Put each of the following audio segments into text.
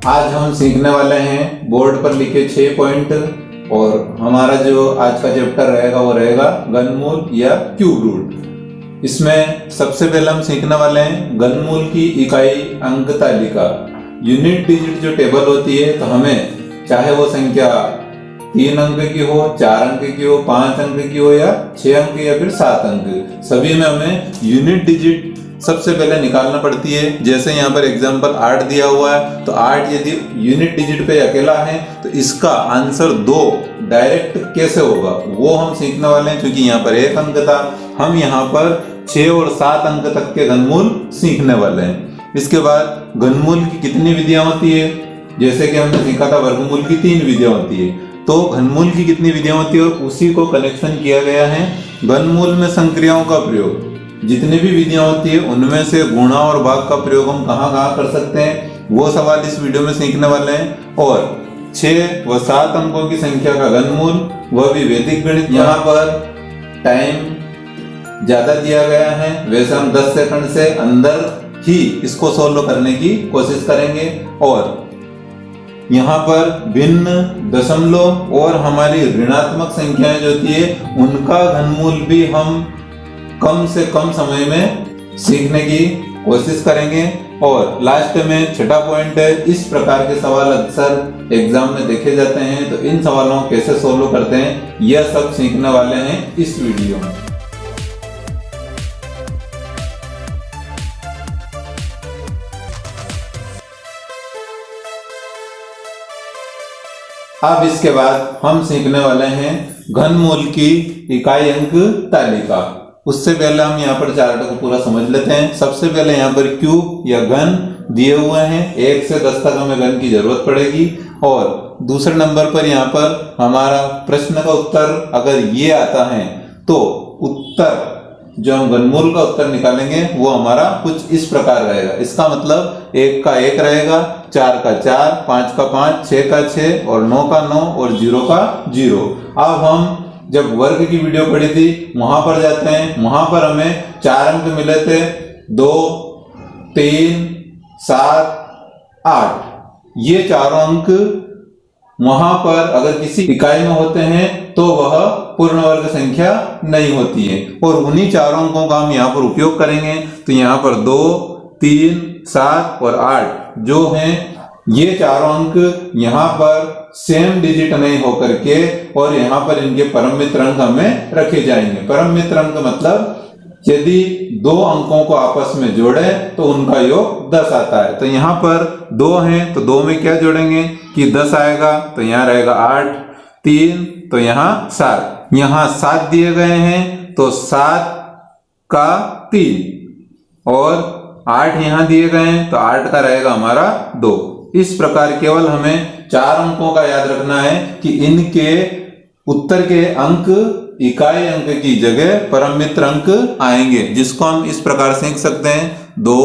आज हम सीखने वाले हैं बोर्ड पर लिखे 6 पॉइंट और हमारा जो आज का चैप्टर रहेगा वो रहेगा घनमूल या क्यूब रूट। इसमें सबसे पहले हम सीखने वाले हैं घनमूल की इकाई अंक तालिका। यूनिट डिजिट जो टेबल होती है तो हमें चाहे वो संख्या 3 अंक की हो, 4 अंक की हो, 5 अंक की हो या 6 अंक या फिर 7 अंक, सभी में हमें यूनिट डिजिट सबसे पहले निकालना पड़ती है। जैसे यहाँ पर एग्जांपल 8 दिया हुआ है तो 8 यदि यूनिट डिजिट पे अकेला है तो इसका आंसर 2 डायरेक्ट कैसे होगा वो हम सीखने वाले हैं। क्योंकि यहाँ पर 1 अंक था, हम यहाँ पर 6 और 7 अंक तक के घनमूल सीखने वाले हैं। इसके बाद घनमूल की कितनी विधियां होती है, जैसे कि हमने सीखा था वर्गमूल की 3 विधियां होती है, तो घनमूल की कितनी विधियां होती है और उसी को कनेक्शन किया गया है। घनमूल में संक्रियाओं का प्रयोग, जितनी भी विधियां होती है उनमें से गुणा और भाग का प्रयोग हम कहाँ कहाँ कर सकते हैं वो सवाल इस वीडियो में सीखने वाले हैं। और 6 व 7 अंकों की संख्या का घनमूल वह भी वैदिक गणित। यहाँ पर टाइम ज्यादा दिया गया है, वैसे हम 10 सेकंड से अंदर ही इसको सोल्व करने की कोशिश करेंगे। और यहाँ पर भिन्न दशमलव और हमारी ऋणात्मक संख्याएं जो होती है उनका घनमूल भी हम कम से कम समय में सीखने की कोशिश करेंगे। और लास्ट में 6ठा पॉइंट है, इस प्रकार के सवाल अक्सर एग्जाम में देखे जाते हैं, तो इन सवालों को कैसे सोल्व करते हैं यह सब सीखने वाले हैं इस वीडियो में। अब इसके बाद हम सीखने वाले हैं घनमूल की इकाई अंक तालिका। उससे पहले हम यहाँ पर चार्ट को पूरा समझ लेते हैं। सबसे पहले यहाँ पर क्यूब या घन दिए हुए हैं, 1 से 10 तक हमें घन की जरूरत पड़ेगी। और दूसरे नंबर पर यहाँ पर हमारा प्रश्न का उत्तर अगर ये आता है तो उत्तर जो हम घनमूल का उत्तर निकालेंगे वो हमारा कुछ इस प्रकार रहेगा। इसका मतलब 1 का 1 रहेगा, 4 का 4, 5 का 5, 6 का 6 और 9 का 9 और 0 का 0। अब हम जब वर्ग की वीडियो पढ़ी थी वहां पर जाते हैं, वहां पर हमें 4 अंक मिले थे, 2, 3, 7, 8। ये चारों अंक वहां पर अगर किसी इकाई में होते हैं तो वह पूर्ण वर्ग संख्या नहीं होती है। और उन्हीं चारों अंकों का हम यहाँ पर उपयोग करेंगे। तो यहाँ पर 2, 3, 7 और 8 जो हैं ये चारों अंक यहाँ पर सेम डिजिट नहीं होकर के और यहाँ पर इनके परम मित्र अंक हमें रखे जाएंगे। परम मित्र अंक मतलब यदि 2 अंकों को आपस में जोड़े तो उनका योग 10 आता है। तो यहाँ पर 2 हैं तो 2 में क्या जोड़ेंगे कि 10 आएगा, तो यहाँ रहेगा 8, 3 तो यहाँ 7, यहाँ 7 दिए गए हैं तो 7 का 3 और 8 यहाँ दिए गए हैं तो 8 का रहेगा हमारा 2। इस प्रकार केवल हमें 4 अंकों का याद रखना है कि इनके उत्तर के अंक इकाई अंक की जगह परम मित्र अंक आएंगे, जिसको हम इस प्रकार सीख सकते हैं 2,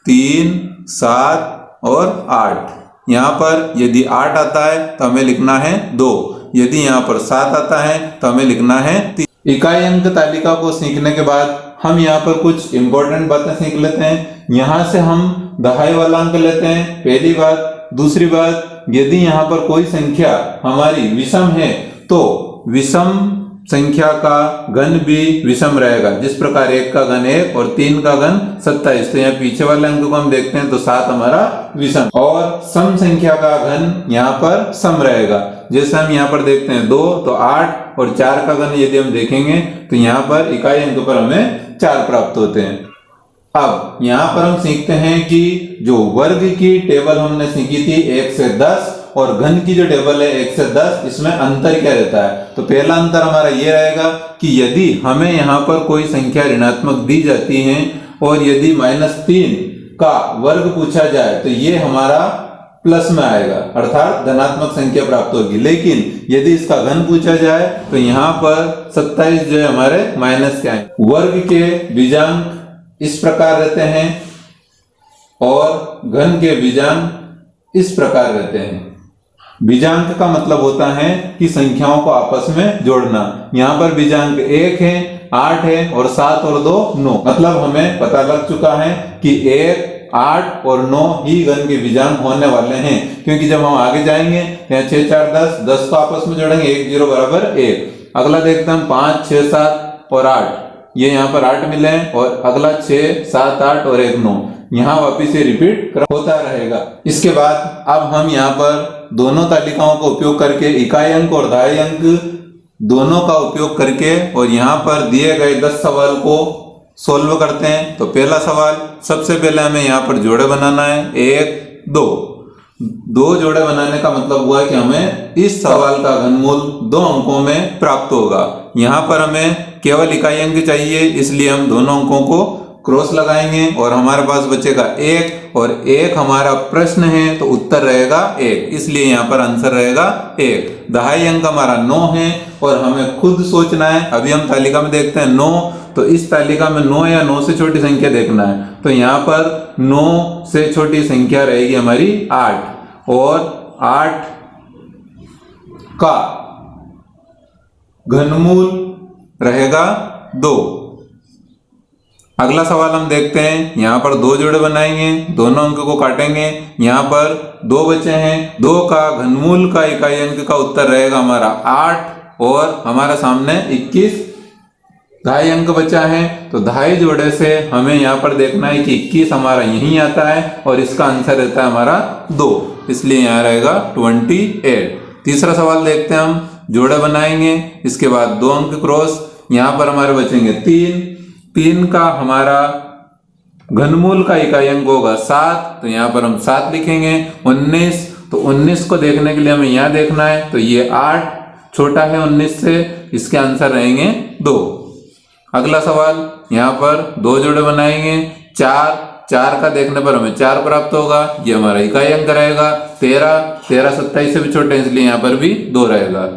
3, 7 और 8। यहाँ पर यदि 8 आता है तो हमें लिखना है 2, यदि यहाँ पर 7 आता है तो हमें लिखना है 3। इकाई अंक तालिका को सीखने के बाद हम यहाँ पर कुछ इंपॉर्टेंट बातें सीख लेते हैं। यहाँ से हम दहाई वाला अंक लेते हैं, पहली बात। दूसरी बात, यदि यहाँ पर कोई संख्या हमारी विषम है तो विषम संख्या का घन भी विषम रहेगा। जिस प्रकार 1 का घन 1 और 3 का घन 27, तो यहाँ पीछे वाले अंक को हम देखते हैं तो 7 हमारा विषम। और सम संख्या का घन यहाँ पर सम रहेगा। जैसे हम यहाँ पर देखते हैं 2 तो 8 और 4 का घन यदि हम देखेंगे तो यहाँ पर इकाई अंक पर हमें 4 प्राप्त होते हैं। अब यहाँ पर हम सीखते हैं कि जो वर्ग की टेबल हमने सीखी थी 1 से 10 और घन की जो टेबल है 1 से 10, इसमें अंतर क्या रहता है। तो पहला अंतर हमारा ये रहेगा कि यदि हमें यहाँ पर कोई संख्या ऋणात्मक दी जाती है और यदि -3 का वर्ग पूछा जाए तो ये हमारा प्लस में आएगा, अर्थात धनात्मक संख्या प्राप्त होगी। लेकिन यदि इसका घन पूछा जाए तो यहाँ पर 27 जो है हमारे माइनस के आएंगे। वर्ग के बीजांक इस प्रकार रहते हैं और घन के बीजांक इस प्रकार रहते हैं। बीजांक का मतलब होता है कि संख्याओं को आपस में जोड़ना। यहाँ पर बीजांक 1 है, 8 है और 7 और 2 9। मतलब हमें पता लग चुका है कि 1 8 और 9 ही घन के बीजांक होने वाले हैं, क्योंकि जब हम आगे जाएंगे यहाँ 6 4 10, 10 को आपस में जोड़ेंगे 1 0 बराबर 1। अगला देखते हैं हम 5 6 7 और 8, ये यहाँ पर 8 मिले हैं, और अगला 6 7 8 और 1 9, यहाँ वापिस ये रिपीट होता रहेगा। इसके बाद अब हम यहाँ पर दोनों तालिकाओं का उपयोग करके इकाई अंक और दहाई अंक दोनों का उपयोग करके और यहाँ पर दिए गए 10 सवाल को सोल्व करते हैं। तो पहला सवाल, सबसे पहले हमें यहाँ पर जोड़े बनाना है 1 2। 2 जोड़े बनाने का मतलब हुआ कि हमें इस सवाल का घनमूल 2 अंकों में प्राप्त होगा। यहाँ पर हमें केवल इकाई अंक चाहिए, इसलिए हम दोनों अंकों को क्रॉस लगाएंगे और हमारे पास बचेगा 1, और 1 हमारा प्रश्न है तो उत्तर रहेगा 1, इसलिए यहाँ पर आंसर रहेगा 1। दहाई अंक हमारा 9 है और हमें खुद सोचना है। अभी हम तालिका में देखते हैं 9, तो इस तालिका में 9 या 9 से छोटी संख्या देखना है, तो यहाँ पर 9 से छोटी संख्या रहेगी हमारी 8, और 8 का घनमूल रहेगा 2। अगला सवाल हम देखते हैं, यहाँ पर 2 जोड़े बनाएंगे, दोनों अंक को काटेंगे, यहाँ पर 2 बचे हैं, 2 का घनमूल का इकाई अंक का उत्तर रहेगा हमारा 8, और हमारा सामने 21 दहाई अंक बचा है। तो दहाई जोड़े से हमें यहाँ पर देखना है कि 21 हमारा यहीं आता है और इसका आंसर रहता है हमारा 2, इसलिए यहाँ रहेगा 28। तीसरा सवाल देखते हैं हम, जोड़े बनाएंगे, इसके बाद 2 अंक क्रॉस, यहाँ पर हमारे बचेंगे 3 का हमारा घनमूल का इकाई अंक होगा 7, तो यहाँ पर हम 7 लिखेंगे। 19, तो 19 को देखने के लिए हमें यहाँ देखना है, तो ये 8 छोटा है 19 से, इसके आंसर रहेंगे 2। अगला सवाल, यहाँ पर 2 जोड़े बनाएंगे, 4 का देखने पर हमें 4 प्राप्त होगा, ये हमारा इकाई अंक रहेगा। 13 27 से भी छोटे हैं, इसलिए यहाँ पर भी 2 रहेगा।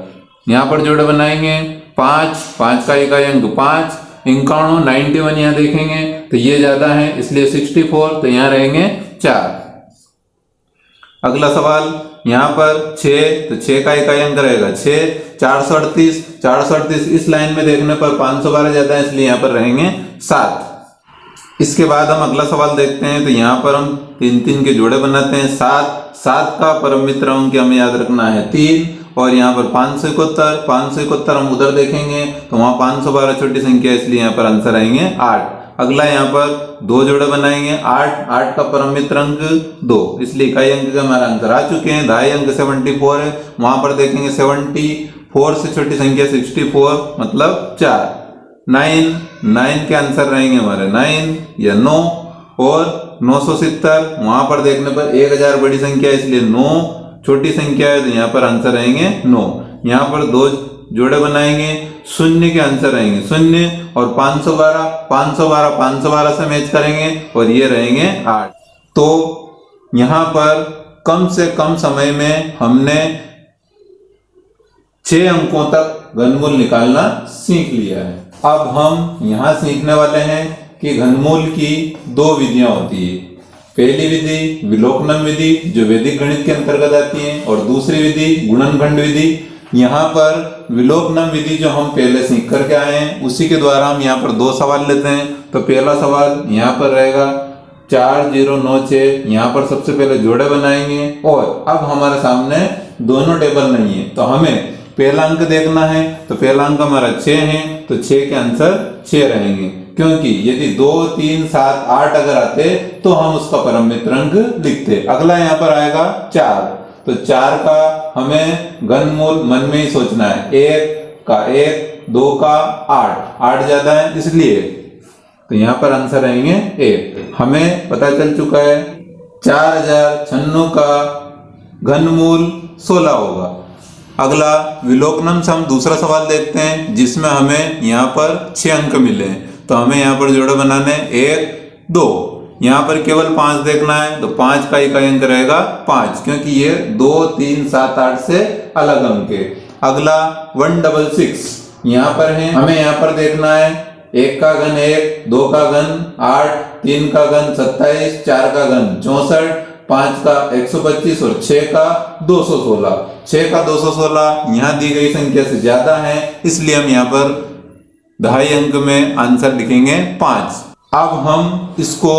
यहाँ पर जोड़े बनाएंगे, 5 का इकाई अंक 5, 51 91 यहाँ देखेंगे तो ये ज्यादा है, इसलिए 64, तो यहाँ रहेंगे 4। अगला सवाल, यहाँ पर 6, तो 6 का इकाई अंक रहेगा 6, 438 इस लाइन में देखने पर 512 ज्यादा है, इसलिए यहाँ पर रहेंगे 7। इसके बाद हम अगला सवाल देखते हैं, तो यहाँ पर हम 3 के जोड़े बनाते हैं। 7 का परम मित्र अंक हमें याद रखना है 3, और यहाँ पर 571 हम उधर देखेंगे तो वहां 512 छोटी संख्या, इसलिए यहाँ पर आंसर आएंगे 8। अगला यहाँ पर 2 जोड़े बनाएंगे, 8 का परम मित्र अंक 2, इसलिए इकाई अंक का हमारा आंसर आ चुके हैं। दहाई अंक 74 है, वहां पर देखेंगे 74 से छोटी संख्या 64 मतलब 4। 9 के आंसर रहेंगे हमारे 9 या 9, और 970 वहां पर देखने पर 1000 बड़ी संख्या, इसलिए 9 छोटी संख्या है, तो यहाँ पर आंसर रहेंगे 9। यहाँ पर 2 जोड़े बनाएंगे, 0 के आंसर रहेंगे 0, और 512 से मैच करेंगे और ये रहेंगे 8। तो यहाँ पर कम से कम समय में हमने 6 अंकों तक घनमूल निकालना सीख लिया है। अब हम यहाँ सीखने वाले हैं कि घनमूल की 2 विधियां होती है। पहली विधि विलोकनम विधि जो वैदिक गणित के अंतर्गत आती है, और दूसरी विधि गुणनखंड विधि। यहाँ पर विलोकनम विधि जो हम पहले सीख करके आए हैं उसी के द्वारा हम यहाँ पर 2 सवाल लेते हैं। तो पहला सवाल यहाँ पर रहेगा 4096, यहाँ पर सबसे पहले जोड़े बनाएंगे, और अब हमारे सामने दोनों टेबल नहीं है, तो हमें पहला अंक देखना है। तो पहला अंक हमारा 6 है, तो 6 के आंसर 6 रहेंगे, क्योंकि यदि 2 3 7 8 अगर आते तो हम उसका परम मित्र अंक लिखते। अगला यहाँ पर आएगा 4, तो 4 का हमें घनमूल मन में ही सोचना है, 1 का 1, 2 का 8 ज्यादा है इसलिए, तो यहाँ पर आंसर रहेंगे 1। हमें पता चल चुका है 4096 का घनमूल 16 होगा। अगला विलोकनम से हम दूसरा सवाल देखते हैं, जिसमें हमें यहाँ पर 6 अंक मिले हैं। तो हमें यहाँ पर जोड़े बनाने 1 2, यहाँ पर केवल 5 देखना है, तो 5 का इकाई अंक रहेगा 5, क्योंकि ये 2 3 7 8 से अलग अंक है। अगला 166 यहाँ पर है, हमें यहाँ पर देखना है 1 का घन 1, 2 का घन 8, 3 का घन 27, 4 का घन 64, 5 का 125 और 6 का 216। 6 का 216 यहाँ दी गई संख्या से ज्यादा है, इसलिए हम यहाँ पर दहाई अंक में आंसर लिखेंगे 5। अब हम इसको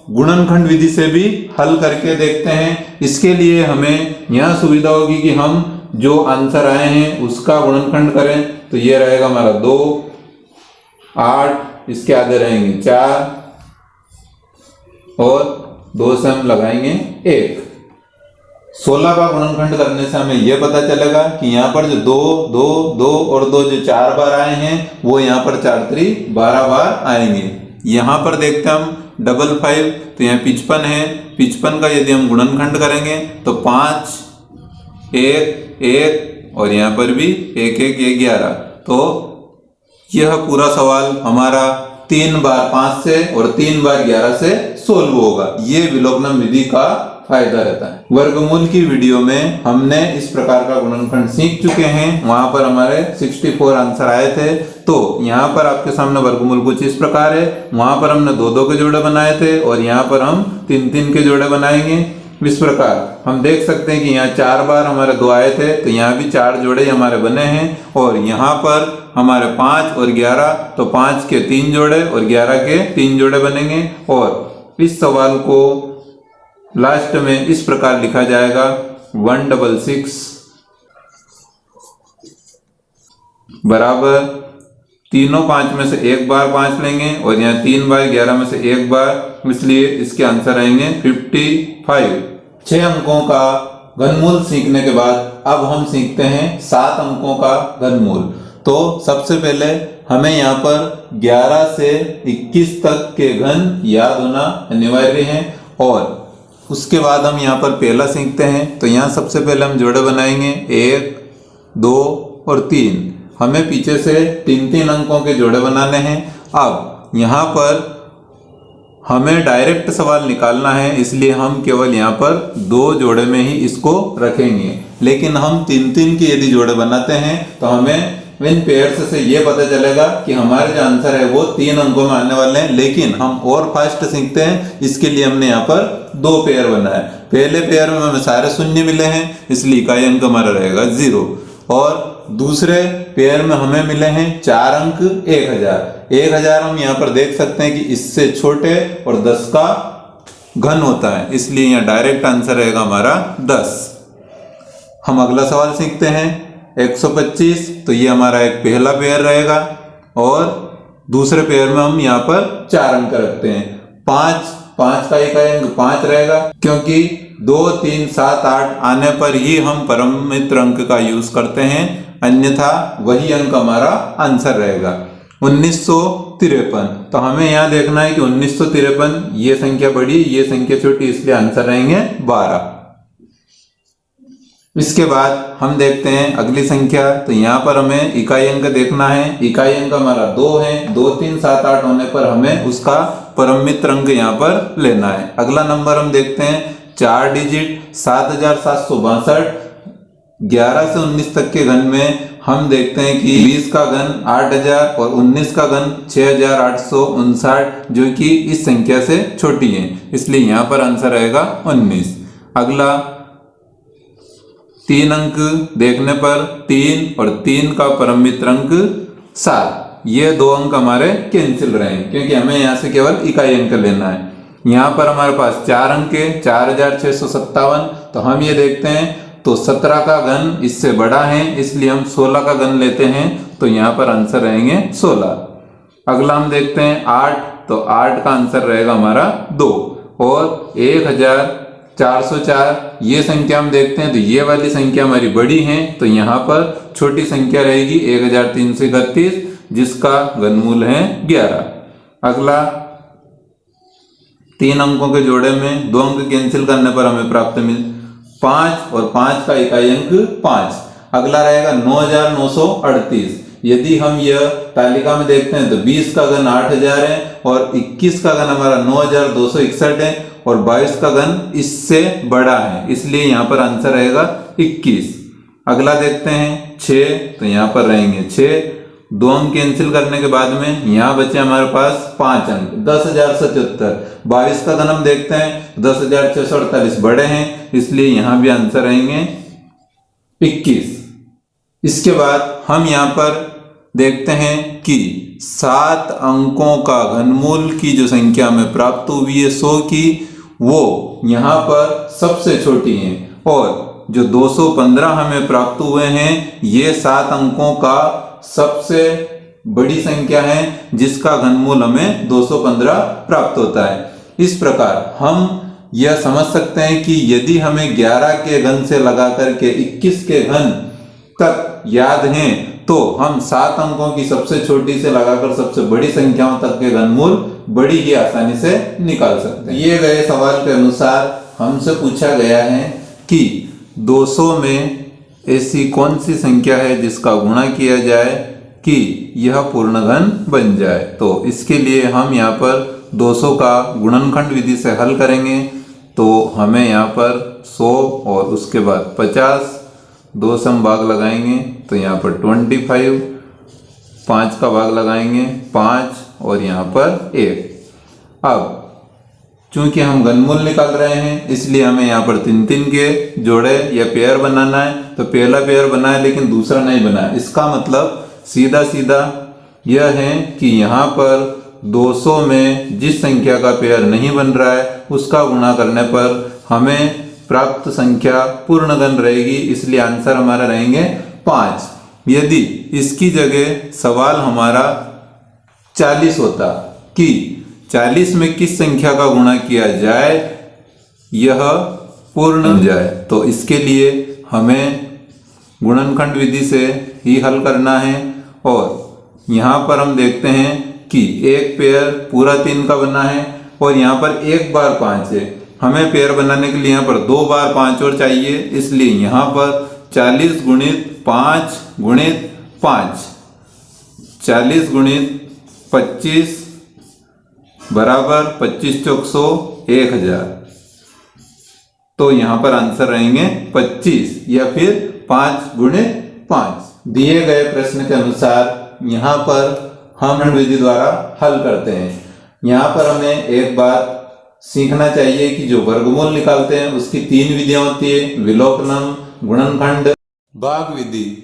गुणनखंड विधि से भी हल करके देखते हैं। इसके लिए हमें यह सुविधा होगी कि हम जो आंसर आए हैं उसका गुणनखंड करें। तो ये रहेगा हमारा 2, 8, इसके आगे रहेंगे 4 और 2 से हम लगाएंगे 1। 16 का गुणनखंड करने से हमें यह पता चलेगा कि यहाँ पर जो 2, 2, 2 और 2 जो 4 बार आए हैं वो यहाँ पर 4 3 12 बार आएंगे। यहाँ पर देखते हैं हम 55, तो यहाँ 55 है। 55 का यदि हम गुणनखंड करेंगे तो 5, 1, 1 और यहाँ पर भी 1, 1, 11। तो यह पूरा सवाल हमारा 3 बार 5 से और 3 बार 11 से सोल्व होगा। ये विलोपन विधि का फायदा रहता है। वर्गमूल की वीडियो में हमने इस प्रकार का गुणनखंड सीख चुके हैं। वहां पर हमारे 64 आंसर आए थे। तो यहाँ पर आपके सामने वर्गमूल कुछ इस प्रकार है। वहां पर हमने 2-2 के जोड़े बनाए थे और यहाँ पर हम 3-3 के जोड़े बनाएंगे। इस प्रकार हम देख सकते हैं कि यहाँ 4 बार हमारे 2 आए थे, तो यहाँ भी 4 जोड़े हमारे बने हैं। और यहाँ पर हमारे 5 और 11, तो 5 के 3 जोड़े और 11 के 3 जोड़े बनेंगे। और इस सवाल को लास्ट में इस प्रकार लिखा जाएगा 166 बराबर तीनों 5 में से 1 बार 5 लेंगे और यहाँ 3 बार 11 में से 1 बार, इसलिए इसके आंसर आएंगे 55। 6 अंकों का घनमूल सीखने के बाद अब हम सीखते हैं 7 अंकों का घनमूल। तो सबसे पहले हमें यहाँ पर 11 से 21 तक के घन याद होना अनिवार्य है। और उसके बाद हम यहाँ पर पहला सीखते हैं। तो यहाँ सबसे पहले हम जोड़े बनाएंगे 1, 2 और 3। हमें पीछे से 3-3 अंकों के जोड़े बनाने हैं। अब यहाँ पर हमें डायरेक्ट सवाल निकालना है, इसलिए हम केवल यहाँ पर 2 जोड़े में ही इसको रखेंगे। लेकिन हम 3-3 के यदि जोड़े बनाते हैं तो हमें इन पेयर्स से ये पता चलेगा कि हमारे जो आंसर है वो 3 अंकों में आने वाले हैं। लेकिन हम और फास्ट सीखते हैं, इसके लिए हमने यहाँ पर 2 पेयर बनाए। पहले पेयर में हमें सारे शून्य मिले हैं, इसलिए इकाई अंक हमारा रहेगा 0। और दूसरे पेयर में हमें मिले हैं 4 अंक 1000। 1000 हम यहाँ पर देख सकते हैं कि इससे छोटे और 10 का घन होता है, इसलिए यहाँ डायरेक्ट आंसर रहेगा हमारा 10। हम अगला सवाल सीखते हैं 125। तो ये हमारा एक पहला पेयर रहेगा और दूसरे पेयर में हम यहाँ पर 4 अंक रखते हैं। 5 का इकाई अंक 5 रहेगा, क्योंकि 2, 3, 7, 8 आने पर ही हम परम मित्र अंक का यूज करते हैं, अन्यथा वही अंक हमारा आंसर रहेगा। 1953। तो हमें यहाँ देखना है कि 1953 ये संख्या बड़ी, ये संख्या छोटी, इसलिए आंसर रहेंगे 12। इसके बाद हम देखते हैं अगली संख्या। तो यहाँ पर हमें इकाई अंक देखना है। इकाई अंक हमारा 2 है। 2, 3, 7, 8 होने पर हमें उसका परम मित्र अंक यहाँ पर लेना है। अगला नंबर हम देखते हैं 4 डिजिट 7762। 11 से 19 तक के घन में हम देखते हैं कि 20 का घन 8000 और 19 का घन 6859, जो कि इस संख्या से छोटी है, इसलिए यहाँ पर आंसर रहेगा 19। अगला 3 अंक देखने पर 3 और 3 का परम मित्र अंक 7, ये 2 अंक हमारे कैंसिल रहे हैं, क्योंकि हमें यहाँ से केवल इकाई अंक लेना है। यहाँ पर हमारे पास 4 अंक है 4657। तो हम ये देखते हैं तो 17 का घन इससे बड़ा है, इसलिए हम 16 का घन लेते हैं। तो यहाँ पर आंसर रहेंगे 16। अगला हम देखते हैं 8। तो 8 का आंसर रहेगा हमारा 2। और 1404 ये संख्या हम देखते हैं तो ये वाली संख्या हमारी बड़ी है, तो यहाँ पर छोटी संख्या रहेगी 1331, जिसका घनमूल है 11। अगला 3 अंकों के जोड़े में 2 अंक कैंसिल करने पर हमें प्राप्त मिल 5 और 5 का इकाई अंक 5। अगला रहेगा 9938। यदि हम यह तालिका में देखते हैं तो 20 का घन 8000 है और 21 का घन हमारा 9261 है और 22 का घन इससे बड़ा है, इसलिए यहाँ पर आंसर रहेगा 21। अगला देखते हैं 6। तो यहाँ पर रहेंगे 6। 2 अंक कैंसिल करने के बाद में यहाँ बचे हमारे पास 5 अंक 10077। 22 का घन हम देखते हैं 10648 बड़े हैं, इसलिए यहाँ भी आंसर रहेंगे 21। इसके बाद हम यहाँ पर देखते हैं कि 7 अंकों का घनमूल की जो संख्या हमें प्राप्त हुई है 100 की, वो यहाँ पर सबसे छोटी है, और जो 215 हमें प्राप्त हुए हैं ये 7 अंकों का सबसे बड़ी संख्या है जिसका घनमूल हमें 215 प्राप्त होता है। इस प्रकार हम यह समझ सकते हैं कि यदि हमें 11 के घन से लगा करके 21 के घन तक याद हैं तो हम 7 अंकों की सबसे छोटी से लगाकर सबसे बड़ी संख्याओं तक के घनमूल बड़ी ही आसानी से निकाल सकते हैं। दिए गए सवाल के अनुसार हमसे पूछा गया है कि 200 में ऐसी कौन सी संख्या है जिसका गुणा किया जाए कि यह पूर्ण घन बन जाए। तो इसके लिए हम यहाँ पर 200 का गुणनखंड विधि से हल करेंगे। तो हमें यहाँ पर 100 और उसके बाद 50, 2 से हम भाग लगाएंगे तो यहाँ पर 25, 5 का भाग लगाएंगे 5 और यहाँ पर 1। अब चूंकि हम घनमूल निकाल रहे हैं इसलिए हमें यहाँ पर 3-3 के जोड़े या पेयर बनाना है। तो पहला पेयर बना है लेकिन दूसरा नहीं बना है। इसका मतलब सीधा सीधा यह है कि यहाँ पर 200 में जिस संख्या का पेयर नहीं बन रहा है उसका गुणा करने पर हमें प्राप्त संख्या पूर्ण घन रहेगी, इसलिए आंसर हमारा रहेंगे 5। यदि इसकी जगह सवाल हमारा 40 होता कि 40 में किस संख्या का गुणा किया जाए यह पूर्ण बन जाए, तो इसके लिए हमें गुणनखंड विधि से ही हल करना है। और यहाँ पर हम देखते हैं कि एक पेयर पूरा 3 का बना है और यहाँ पर 1 बार 5 है। हमें पेयर बनाने के लिए यहाँ पर 2 बार 5 और चाहिए, इसलिए यहाँ पर 40 गुणित 5 गुणित 5, 40 गुणित 25 बराबर 25 चौक 100, 1000। तो यहाँ पर आंसर रहेंगे 25 या फिर 5 गुणित 5। दिए गए प्रश्न के अनुसार यहाँ पर हम विधि द्वारा हल करते हैं। यहाँ पर हमें एक बात सीखना चाहिए कि जो वर्गमूल निकालते हैं उसकी 3 विधियां होती है, विलोपनम, गुणनखंड, भाग विधि।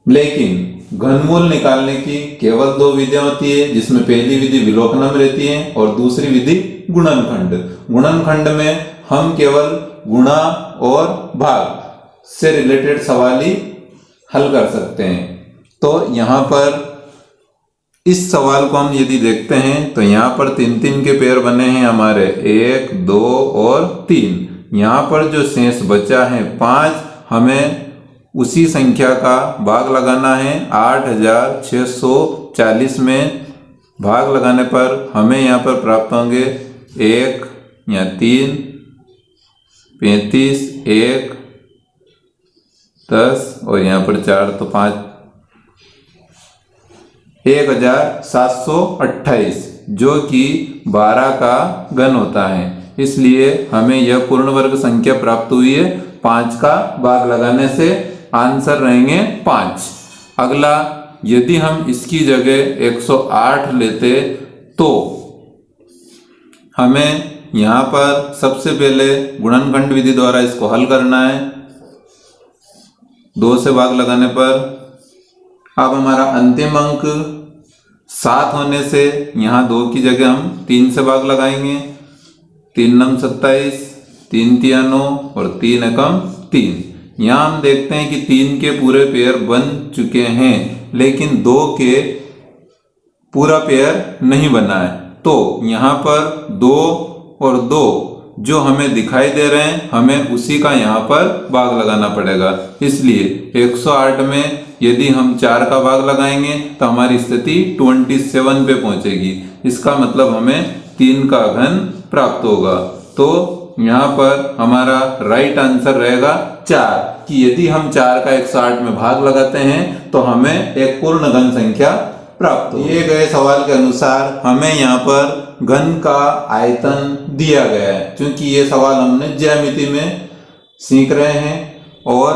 लेकिन घनमूल निकालने की केवल 2 विधियां होती है, जिसमें पहली विधि विलोपनम रहती है और दूसरी विधि गुणनखंड। गुणनखंड में हम केवल गुणा और भाग से रिलेटेड सवाल ही हल कर सकते हैं। तो यहाँ पर इस सवाल को हम यदि देखते हैं तो यहाँ पर 3-3 के पेयर बने हैं हमारे, 1, 2 और 3। यहाँ पर जो शेष बचा है 5, हमें उसी संख्या का भाग लगाना है। 8640 में भाग लगाने पर हमें यहाँ पर प्राप्त होंगे 1 या 3, 35, 1, 10 और यहाँ पर 4 तो 5, 1728 जो कि 12 का घन होता है। इसलिए हमें यह पूर्ण वर्ग संख्या प्राप्त हुई है 5 का भाग लगाने से। आंसर रहेंगे 5। अगला, यदि हम इसकी जगह 108 लेते तो हमें यहाँ पर सबसे पहले गुणनखंड विधि द्वारा इसको हल करना है। 2 से भाग लगाने पर अब हमारा अंतिम अंक 7 होने से यहाँ 2 की जगह हम 3 से भाग लगाएंगे। 3 9 27, 3 3 9 और 3 एकम 3। यहाँ हम देखते हैं कि 3 के पूरे पेयर बन चुके हैं लेकिन 2 के पूरा पेयर नहीं बना है। तो यहाँ पर 2 और 2 जो हमें दिखाई दे रहे हैं हमें उसी का यहाँ पर भाग लगाना पड़ेगा। इसलिए 108 में यदि हम 4 का भाग लगाएंगे तो हमारी स्थिति 27 पे पहुंचेगी। इसका मतलब हमें 3 का घन प्राप्त होगा। तो यहाँ पर हमारा राइट आंसर रहेगा 4, कि यदि हम 4 का 108 में भाग लगाते हैं तो हमें एक पूर्ण घन संख्या प्राप्त हो। दिए गए सवाल के अनुसार हमें यहाँ पर घन का आयतन दिया गया है। क्योंकि ये सवाल हमने ज्यामिति में सीख रहे हैं और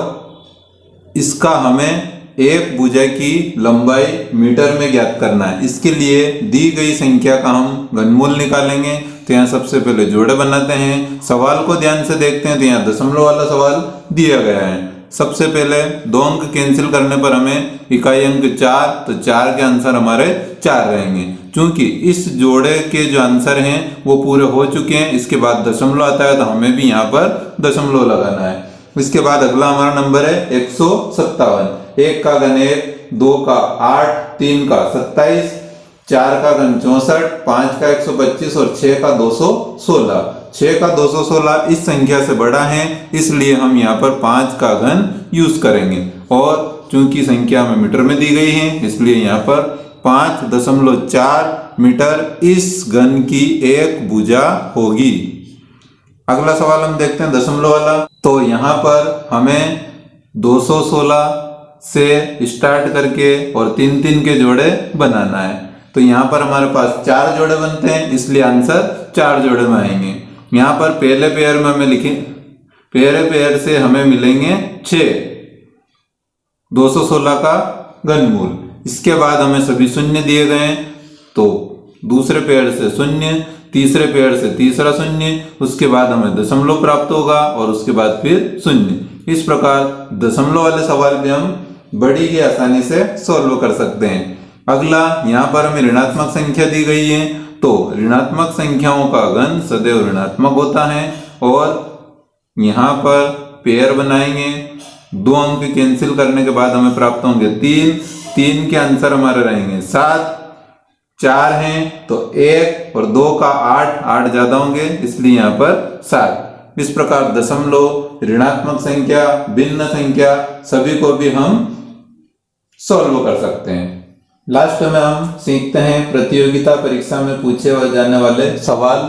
इसका हमें एक भुजा की लंबाई मीटर में ज्ञात करना है। इसके लिए दी गई संख्या का हम घनमूल निकालेंगे। तो यहाँ सबसे पहले जोड़े बनाते हैं। सवाल को ध्यान से देखते हैं तो यहाँ दशमलव वाला सवाल दिया गया है। सबसे पहले 2 अंक कैंसिल करने पर हमें इकाई अंक 4, तो 4 के आंसर हमारे 4 रहेंगे। क्योंकि इस जोड़े के जो आंसर हैं वो पूरे हो चुके हैं, इसके बाद दशमलव आता है तो हमें भी यहाँ पर दशमलव लगाना है। इसके बाद अगला हमारा नंबर है 157। 1 का घन 1, 2 का 8, 3 का 27, 4 का घन 64, 5 का 125 और 6 का 216। 6 का 216 इस संख्या से बड़ा है, इसलिए हम यहाँ पर 5 का घन यूज करेंगे। और चूंकि संख्या में मीटर में दी गई है, इसलिए यहाँ पर 5.4 मीटर इस घन की एक भुजा होगी। अगला सवाल हम देखते हैं दशमलव वाला। तो यहाँ पर हमें 216 से स्टार्ट करके और 3-3 के जोड़े बनाना है। तो यहाँ पर हमारे पास 4 जोड़े बनते हैं, इसलिए आंसर 4 जोड़े में आएंगे। यहाँ पर पहले पेयर में हमें लिखें, पहले पेयर से हमें मिलेंगे 6, 216 का घनमूल। इसके बाद हमें सभी शून्य दिए गए हैं, तो दूसरे पेयर से शून्य, तीसरे पेयर से तीसरा शून्य, उसके बाद हमें दशमलव प्राप्त होगा और उसके बाद फिर शून्य। इस प्रकार दशमलव वाले सवाल भी हम बड़ी ही आसानी से सॉल्व कर सकते हैं। अगला यहाँ पर हमें ऋणात्मक संख्या दी गई है, तो ऋणात्मक संख्याओं का घन सदैव ऋणात्मक होता है। और यहाँ पर पेयर बनाएंगे, 2 अंक कैंसिल करने के बाद हमें प्राप्त होंगे 3, 3 के आंसर हमारे रहेंगे 7, 4 हैं तो 1 और 2 का 8, 8 ज्यादा होंगे, इसलिए यहाँ पर 7। इस प्रकार दशमलव, ऋणात्मक संख्या, भिन्न संख्या सभी को भी हम सॉल्व कर सकते हैं। लास्ट में हम सीखते हैं प्रतियोगिता परीक्षा में पूछे जाने वाले सवाल,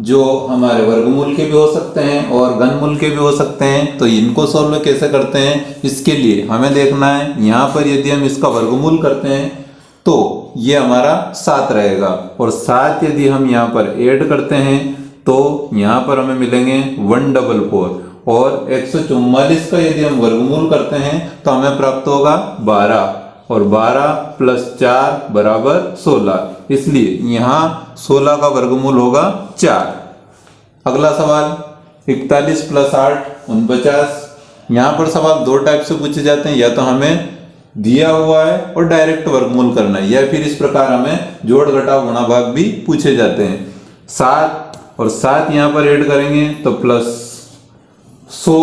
जो हमारे वर्गमूल के भी हो सकते हैं और घनमूल के भी हो सकते हैं। तो इनको सॉल्व कैसे करते हैं, इसके लिए हमें देखना है, यहाँ पर यदि हम इसका वर्गमूल करते हैं तो ये हमारा 7 रहेगा, और 7 यदि हम यहाँ पर ऐड करते हैं तो यहाँ पर हमें मिलेंगे 144। और 144 का यदि हम वर्गमूल करते हैं तो हमें प्राप्त होगा 12, और 12 + 4 = 16, इसलिए यहाँ 16 का वर्गमूल होगा 4। अगला सवाल 41 + 8 49। यहाँ पर सवाल 2 टाइप से पूछे जाते हैं, या तो हमें दिया हुआ है और डायरेक्ट वर्गमूल करना है, या फिर इस प्रकार हमें जोड़ घटाव गुणा भाग भी पूछे जाते हैं। 7 और 7 यहाँ पर ऐड करेंगे तो +100,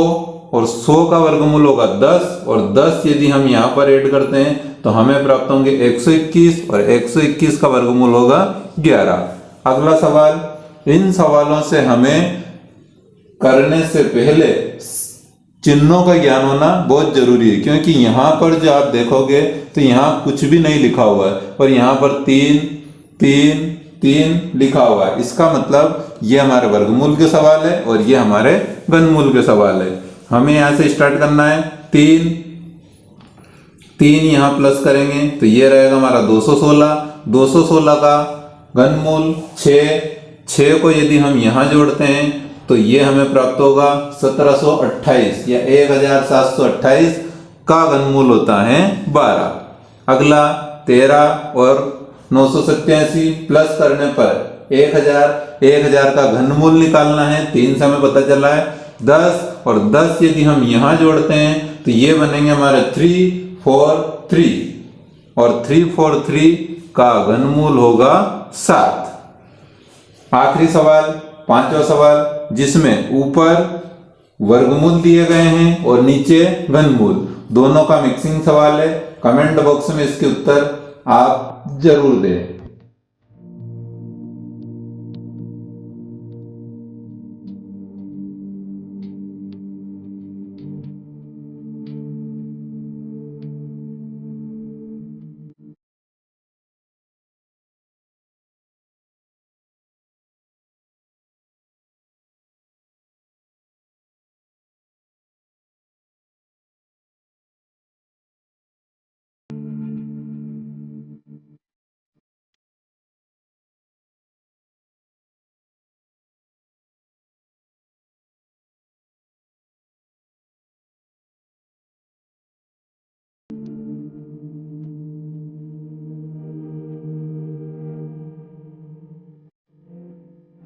और 100 का वर्गमूल होगा 10, और 10 यदि हम यहाँ पर ऐड करते हैं तो हमें प्राप्त होंगे 121, और 121 का वर्गमूल होगा 11। अगला सवाल, इन सवालों से हमें करने से पहले चिन्हों का ज्ञान होना बहुत जरूरी है, क्योंकि यहाँ पर जो आप देखोगे तो यहाँ कुछ भी नहीं लिखा हुआ है, और यहाँ पर 3 3 3 लिखा हुआ है। इसका मतलब ये हमारे वर्गमूल के सवाल है और ये हमारे घनमूल के सवाल है। हमें यहाँ से स्टार्ट करना है, 3 3 यहाँ प्लस करेंगे तो ये रहेगा हमारा 216। 216 का घनमूल 6, 6 को यदि हम यहाँ जोड़ते हैं तो ये हमें प्राप्त होगा 1728, या 1728 का घनमूल होता है 12। अगला 13 और 987 प्लस करने पर 1000 का घनमूल निकालना है, 3 से हमें पता चला है 10, और 10 यदि हम यहाँ जोड़ते हैं तो ये बनेंगे हमारे 343, और 343 का घनमूल होगा 7। आखिरी सवाल, 5वां सवाल, जिसमें ऊपर वर्गमूल दिए गए हैं और नीचे घनमूल, दोनों का मिक्सिंग सवाल है। कमेंट बॉक्स में इसके उत्तर आप जरूर दें।